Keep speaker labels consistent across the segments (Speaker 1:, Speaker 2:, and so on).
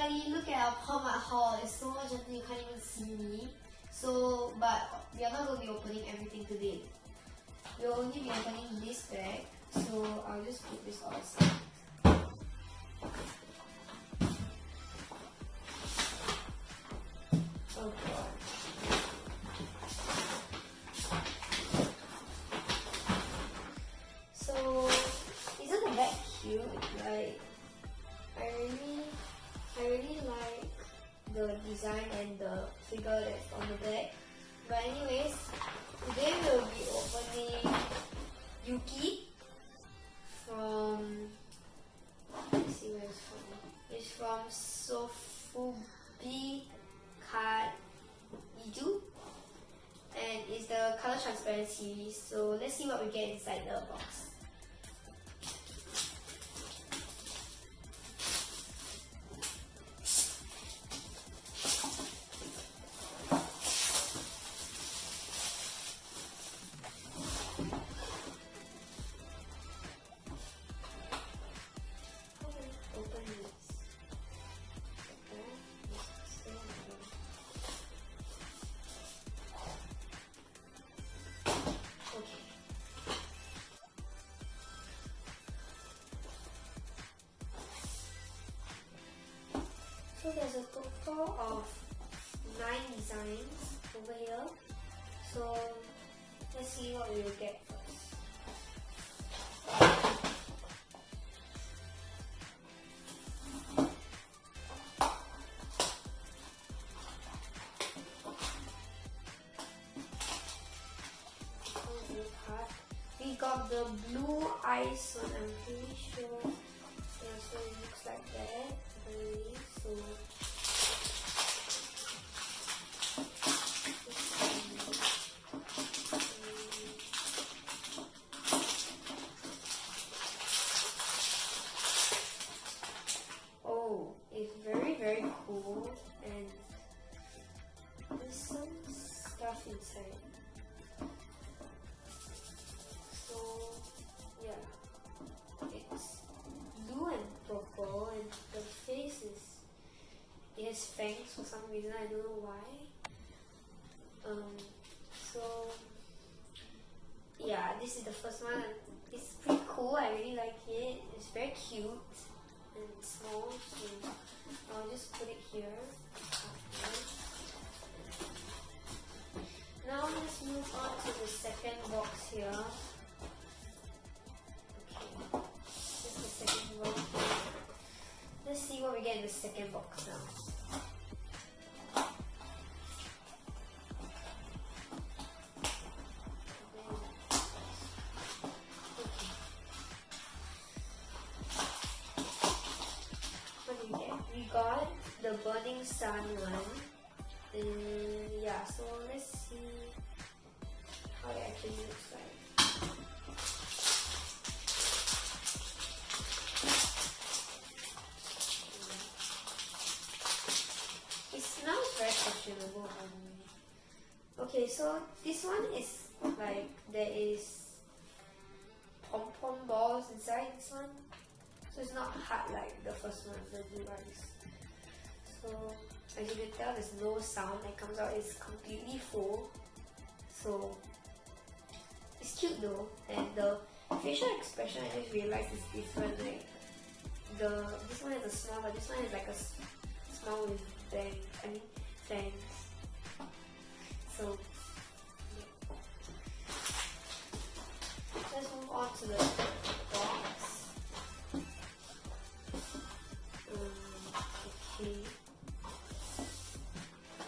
Speaker 1: everybody, look at our Mart haul. It's so much until you can't even see me. So, but we are not going to be opening everything today. We'll only be opening this bag. So I'll just put this all aside. Oh god. So, isn't the bag cute? Like, I really like the design and the figure that's on the bag. But anyways, today we'll be opening Yuki from, let's see where it's from. It's from Sofubi Kaiju, and it's the color transparent series. So let's see what we get inside the box. So there's a total of 9 designs over here. So let's see what we will get first. We got the blue eyes one, I'm pretty sure. Yeah, so it looks like that. So oh, it's very cool, and there's some stuff inside. So yeah, it's blue and purple, and the face it has fangs for some reason, I don't know why. So yeah, this is the first one. It's pretty cool, I really like it. It's very cute and small, so I'll just put it here. Okay. Now let's move on to the second box here. Okay, this is the second box. Let's see what we get in the second box now. What do we get? We got the Burning Sun one. Yeah, so let's see how it actually looks like. It smells very questionable on me. Okay, so this one is like, there is pom-pom balls inside this one. So it's not hard like the first one, the blue eyes. So as you can tell, there's no sound that comes out. It's completely full. So it's cute though, and the facial expression I just realized is different. Like this one has a smile, but this one is like a smile with fangs. So yeah. Let's move on to the box. Okay.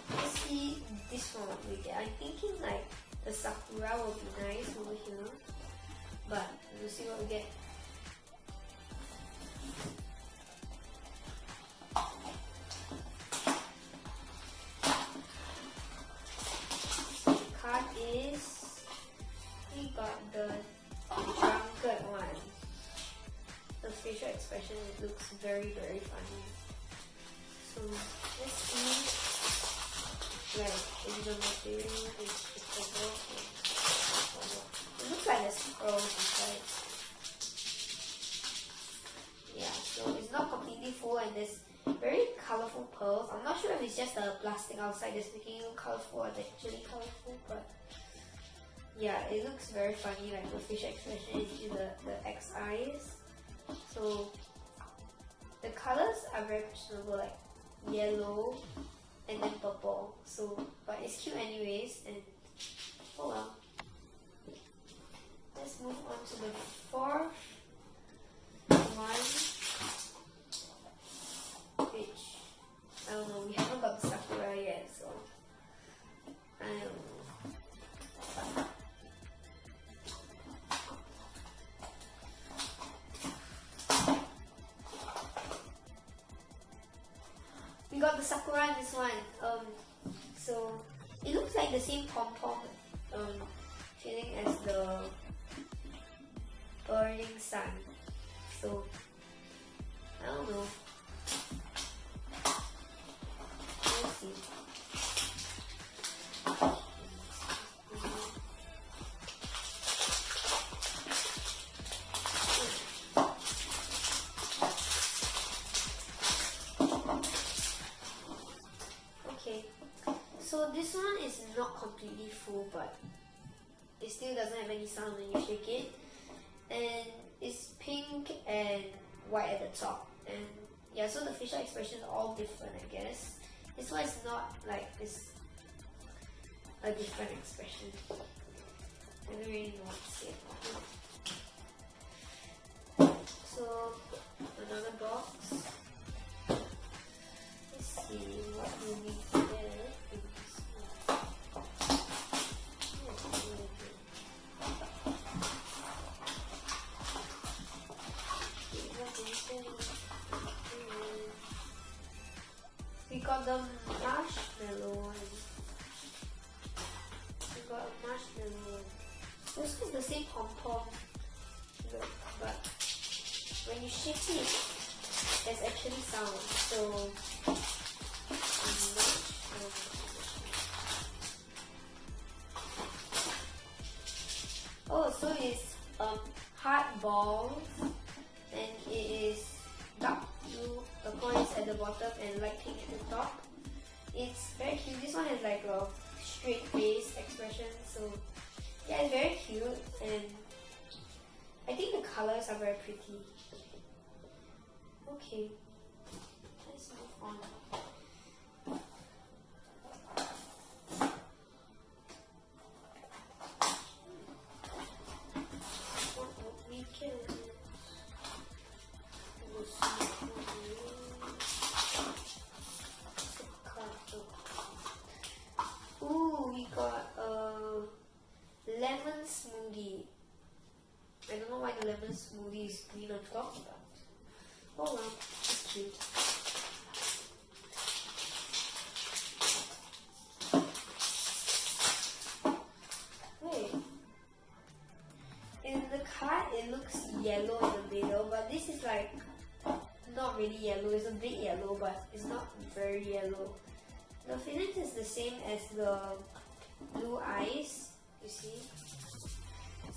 Speaker 1: Let's see this one what we get. I'm thinking like the Sakura will be nice over here, but we'll see what we get. So the card is, we got the drunkard one. The facial expression, it looks very funny. So let's see. Like, is the material is purple. It looks like there's pearls inside. Yeah, so it's not completely full, and there's very colorful pearls. I'm not sure if it's just the plastic outside that's making it colorful or it's actually colorful, but yeah, it looks very funny, like the facial expression into the X eyes. So the colors are very questionable, like yellow and then purple. So, but it's cute anyways, and oh well. Let's move on to the fourth one, which I don't know. We haven't got the sakura yet, so I don't know. We got the sakura in this one. So it looks like the same pom-pom feeling as the burning sun. So I don't know. We'll see. Okay, so this one is not completely full, but it still doesn't have any sound when you shake it. And it's pink and white at the top, and yeah, so the facial expressions are all different, I guess. This one is not like it's a different expression. I don't really know what to say about it. So another box. Let's see what do we get in this one. We got the marshmallow one. We got a marshmallow one. This is the same pom-pom look, but when you shake it, there's actually sound. So oh, so it's hard balls, and it is dark blue turquoise at the bottom and light pink at the top. It's very cute. This one has like a straight face expression, so yeah, it's very cute, and I think the colors are very pretty. Okay, let's move on. Ooh, we got a lemon smoothie. I don't know why the lemon smoothie is green on top, but oh well, it's cute. Wait, in the card it looks yellow in the middle, but this is like not really yellow. It's a bit yellow, but it's not very yellow. The feeling is the same as the blue eyes, you see.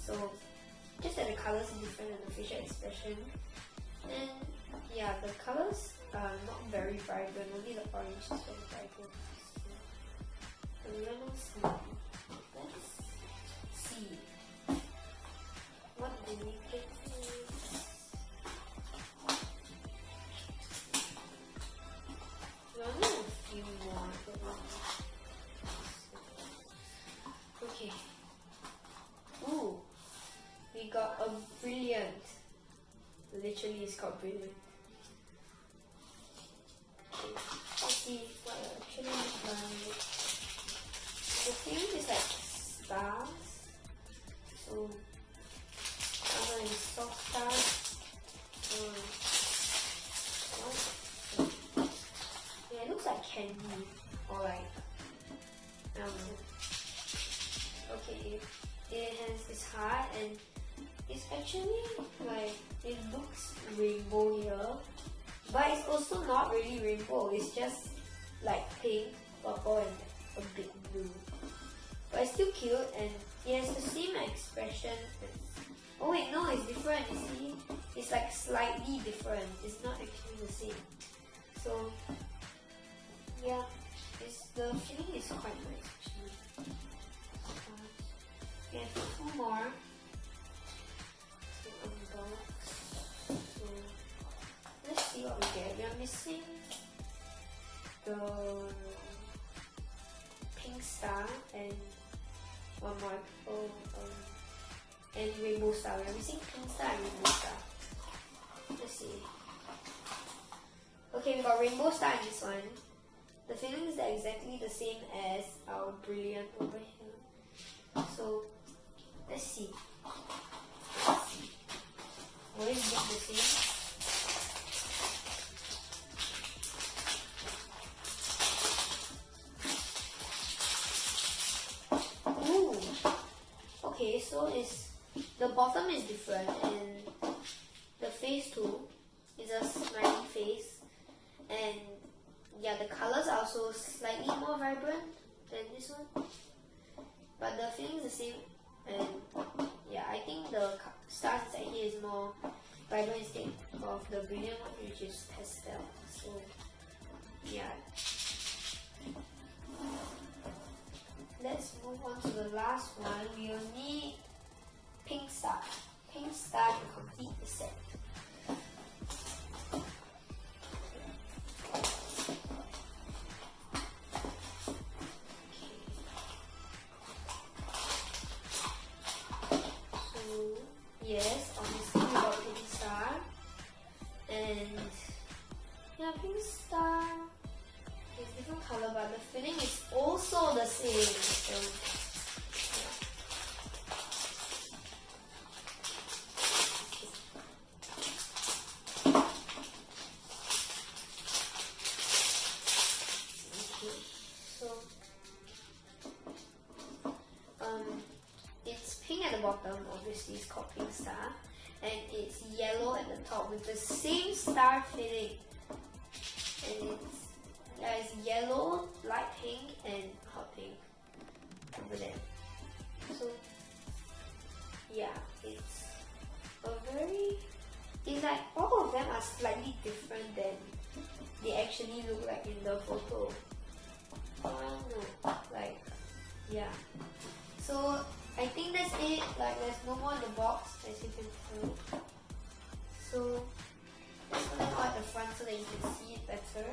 Speaker 1: So just that the colors are different and the facial expression. And yeah, the colors are not very vibrant, only the orange is very vibrant. The lemon smoothie. Let's see. What do we get? We only have a few more. Okay. Ooh. We got a brilliant. Literally, it's called brilliant. Let's see what it actually looks like. The theme is like stars. So, other is soft stars. What? Yeah, it looks like candy or like I don't know. Okay, it has this heart and it's actually like it looks rainbow here, but it's also not really rainbow. It's just like pink, purple, and a bit blue. But it's still cute and it has the same expression. Oh wait, no, it's different. You see, it's like slightly different. It's not actually the same. So the feeling is quite nice actually. We have 2 more to unbox. So let's see what we get. We are missing the pink star and one more. And rainbow star. We are missing pink star and rainbow star. Let's see. Okay, we got rainbow star in this one. The feeling is exactly the same as our brilliant over here. So let's see. Will it look the same? Ooh. Okay, so the bottom is different and the face too is a smiley face, and yeah, the colors are also slightly more vibrant than this one, but the feeling is the same. And yeah, I think the stars inside here is more vibrant instead of the brilliant one, which is pastel. So yeah, let's move on to the last one. We will need pink star to complete the set. Yes, obviously we got pink star, and yeah, pink star is different color, but the feeling is also the same. So yeah. Okay, so it's pink at the bottom, obviously it's called pink star, and it's yellow at the top with the same star filling, and it's yellow, light pink, and hot pink over there. So yeah, it's like all of them are slightly different than they actually look like in the photo. I don't know, like yeah. So I think that's it. Like there's no more in the box, as you can tell. So let's put it at the front so that you can see it better.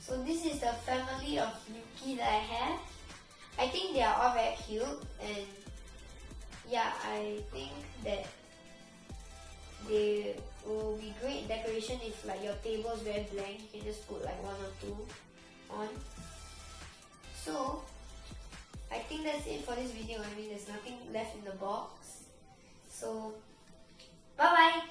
Speaker 1: So this is the family of Yuki that I have. I think they are all very cute, and yeah, I think that they will be great decoration if like your table is very blank. You can just put like 1 or 2 on. So I think that's it for this video. I mean, there's nothing left in the box. So bye bye.